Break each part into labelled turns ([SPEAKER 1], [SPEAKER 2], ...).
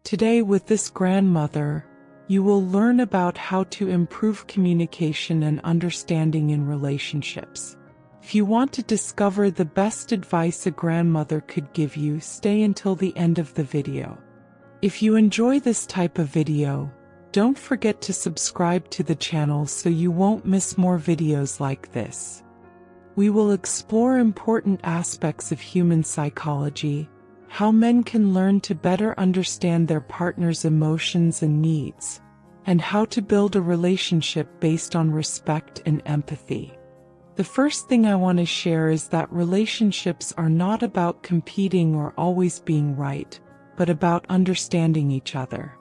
[SPEAKER 1] Today with this grandmother, you will learn about how to improve communication and understanding in relationships. If you want to discover the best advice a grandmother could give you, stay until the end of the video. If you enjoy this type of video, don't forget to subscribe to the channel so you won't miss more videos like this. We will explore important aspects of human psychology, how men can learn to better understand their partner's emotions and needs, and how to build a relationship based on respect and empathy. The first thing I want to share is that relationships are not about competing or always being right, but about understanding each other.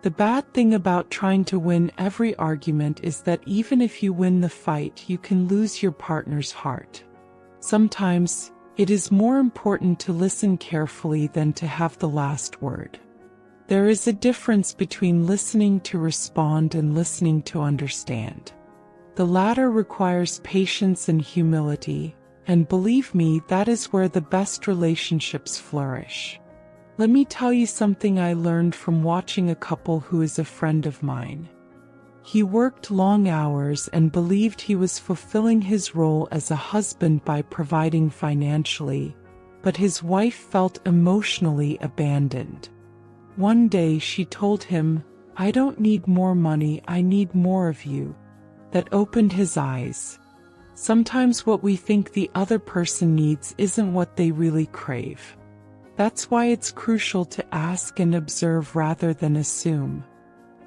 [SPEAKER 1] The bad thing about trying to win every argument is that even if you win the fight, you can lose your partner's heart. Sometimes, it is more important to listen carefully than to have the last word. There is a difference between listening to respond and listening to understand. The latter requires patience and humility, and believe me, that is where the best relationships flourish. Let me tell you something I learned from watching a couple who is a friend of mine. He worked long hours and believed he was fulfilling his role as a husband by providing financially, but his wife felt emotionally abandoned. One day she told him, "I don't need more money, I need more of you." That opened his eyes. Sometimes what we think the other person needs isn't what they really crave. That's why it's crucial to ask and observe rather than assume.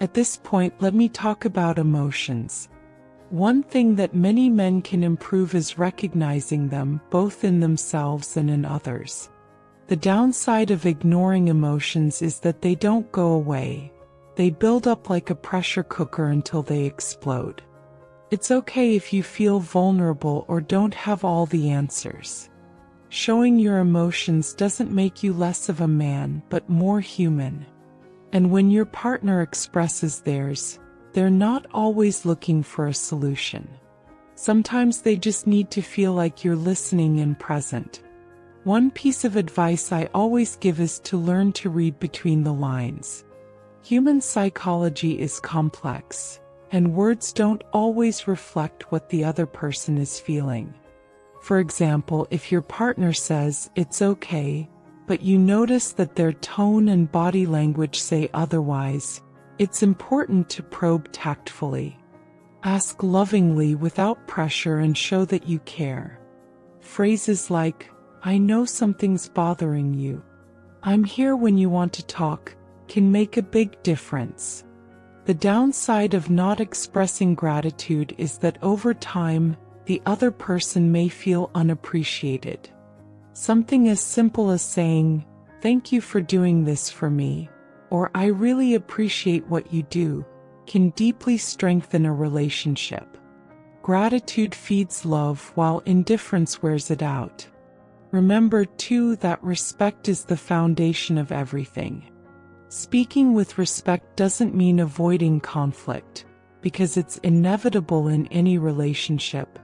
[SPEAKER 1] At this point, let me talk about emotions. One thing that many men can improve is recognizing them, both in themselves and in others. The downside of ignoring emotions is that they don't go away. They build up like a pressure cooker until they explode. It's okay if you feel vulnerable or don't have all the answers. Showing your emotions doesn't make you less of a man, but more human. And when your partner expresses theirs, they're not always looking for a solution. Sometimes they just need to feel like you're listening and present. One piece of advice I always give is to learn to read between the lines. Human psychology is complex, and words don't always reflect what the other person is feeling. For example, if your partner says, "It's okay," but you notice that their tone and body language say otherwise, it's important to probe tactfully. Ask lovingly without pressure and show that you care. Phrases like, "I know something's bothering you. I'm here when you want to talk," can make a big difference. The downside of not expressing gratitude is that over time, the other person may feel unappreciated. Something as simple as saying, "Thank you for doing this for me," or "I really appreciate what you do," can deeply strengthen a relationship. Gratitude feeds love while indifference wears it out. Remember, too, that respect is the foundation of everything. Speaking with respect doesn't mean avoiding conflict, because it's inevitable in any relationship.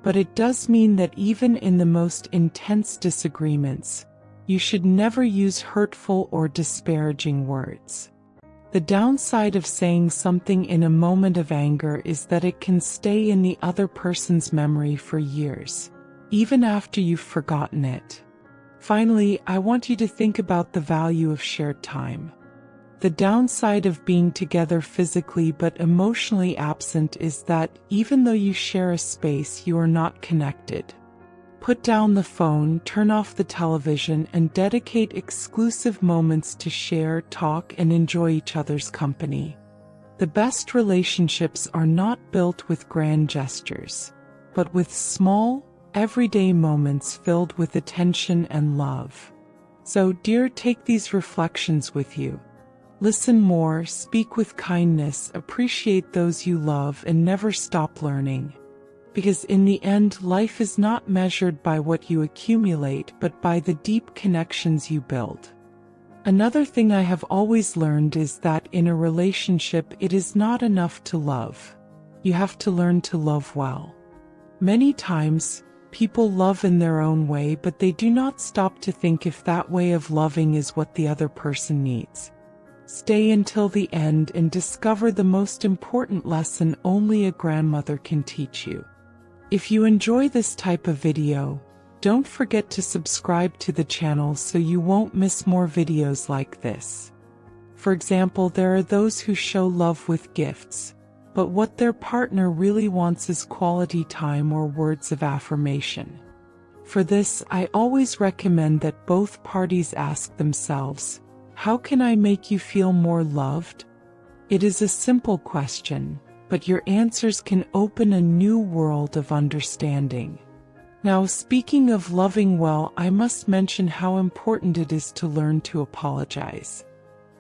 [SPEAKER 1] But it does mean that even in the most intense disagreements, you should never use hurtful or disparaging words. The downside of saying something in a moment of anger is that it can stay in the other person's memory for years, even after you've forgotten it. Finally, I want you to think about the value of shared time. The downside of being together physically but emotionally absent is that, even though you share a space, you are not connected. Put down the phone, turn off the television, and dedicate exclusive moments to share, talk, and enjoy each other's company. The best relationships are not built with grand gestures, but with small, everyday moments filled with attention and love. So, dear, take these reflections with you. Listen more, speak with kindness, appreciate those you love, and never stop learning. Because in the end, life is not measured by what you accumulate, but by the deep connections you build. Another thing I have always learned is that in a relationship, it is not enough to love. You have to learn to love well. Many times, people love in their own way, but they do not stop to think if that way of loving is what the other person needs. Stay until the end and discover the most important lesson only a grandmother can teach you. If you enjoy this type of video, don't forget to subscribe to the channel so you won't miss more videos like this. For example, there are those who show love with gifts, but what their partner really wants is quality time or words of affirmation. For this, I always recommend that both parties ask themselves, how can I make you feel more loved? It is a simple question, but your answers can open a new world of understanding. Now, speaking of loving well, I must mention how important it is to learn to apologize.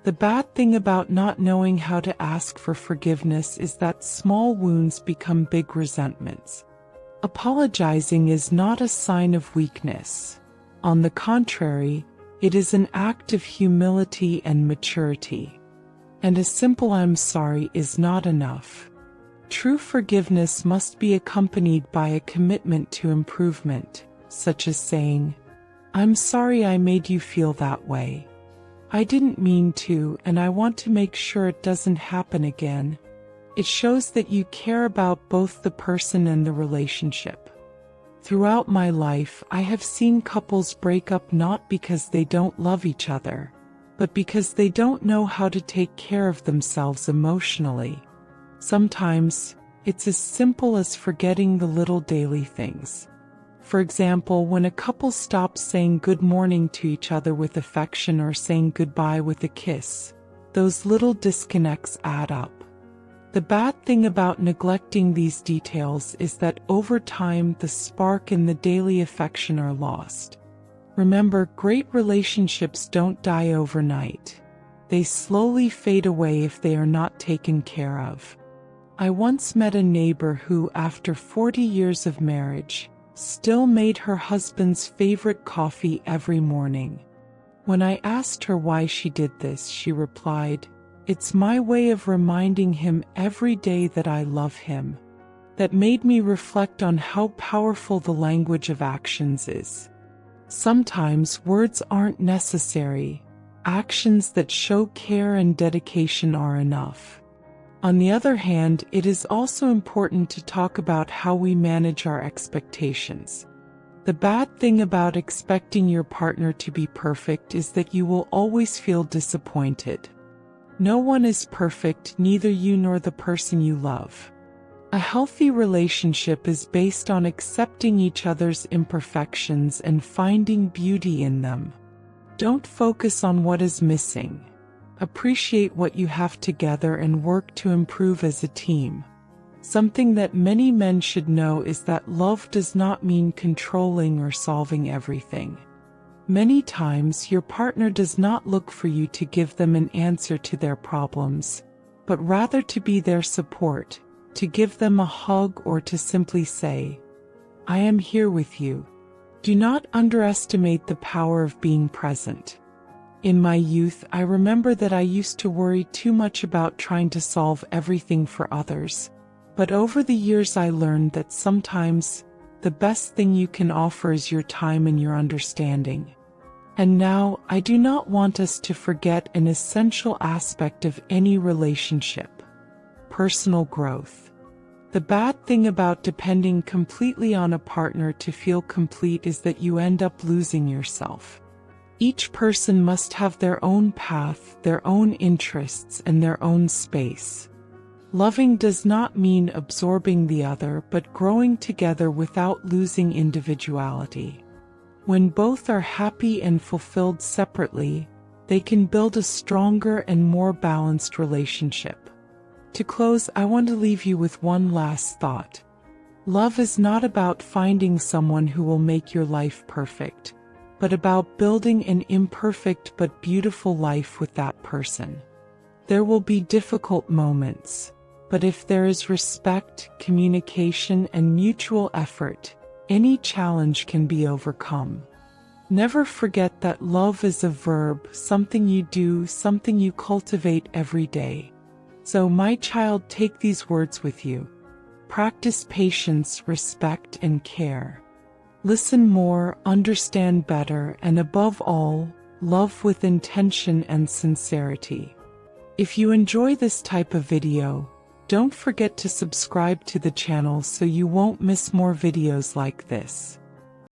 [SPEAKER 1] The bad thing about not knowing how to ask for forgiveness is that small wounds become big resentments. Apologizing is not a sign of weakness. On the contrary, it is an act of humility and maturity. And a simple "I'm sorry" is not enough. True forgiveness must be accompanied by a commitment to improvement, such as saying, "I'm sorry I made you feel that way. I didn't mean to, and I want to make sure it doesn't happen again." It shows that you care about both the person and the relationship. Throughout my life, I have seen couples break up not because they don't love each other, but because they don't know how to take care of themselves emotionally. Sometimes, it's as simple as forgetting the little daily things. For example, when a couple stops saying good morning to each other with affection or saying goodbye with a kiss, those little disconnects add up. The bad thing about neglecting these details is that over time the spark and the daily affection are lost. Remember, great relationships don't die overnight. They slowly fade away if they are not taken care of. I once met a neighbor who, after 40 years of marriage, still made her husband's favorite coffee every morning. When I asked her why she did this, she replied, "It's my way of reminding him every day that I love him." That made me reflect on how powerful the language of actions is. Sometimes words aren't necessary. Actions that show care and dedication are enough. On the other hand, it is also important to talk about how we manage our expectations. The bad thing about expecting your partner to be perfect is that you will always feel disappointed. No one is perfect, neither you nor the person you love. A healthy relationship is based on accepting each other's imperfections and finding beauty in them. Don't focus on what is missing. Appreciate what you have together and work to improve as a team. Something that many men should know is that love does not mean controlling or solving everything. Many times, your partner does not look for you to give them an answer to their problems, but rather to be their support, to give them a hug or to simply say, "I am here with you." Do not underestimate the power of being present. In my youth, I remember that I used to worry too much about trying to solve everything for others. But over the years I learned that sometimes, the best thing you can offer is your time and your understanding. And now, I do not want us to forget an essential aspect of any relationship: personal growth. The bad thing about depending completely on a partner to feel complete is that you end up losing yourself. Each person must have their own path, their own interests, and their own space. Loving does not mean absorbing the other, but growing together without losing individuality. When both are happy and fulfilled separately, they can build a stronger and more balanced relationship. To close, I want to leave you with one last thought. Love is not about finding someone who will make your life perfect, but about building an imperfect but beautiful life with that person. There will be difficult moments, but if there is respect, communication, and mutual effort, any challenge can be overcome. Never forget that love is a verb, something you do, something you cultivate every day. So, my child, take these words with you. Practice patience, respect, and care. Listen more, understand better, and above all, love with intention and sincerity. If you enjoy this type of video, don't forget to subscribe to the channel so you won't miss more videos like this.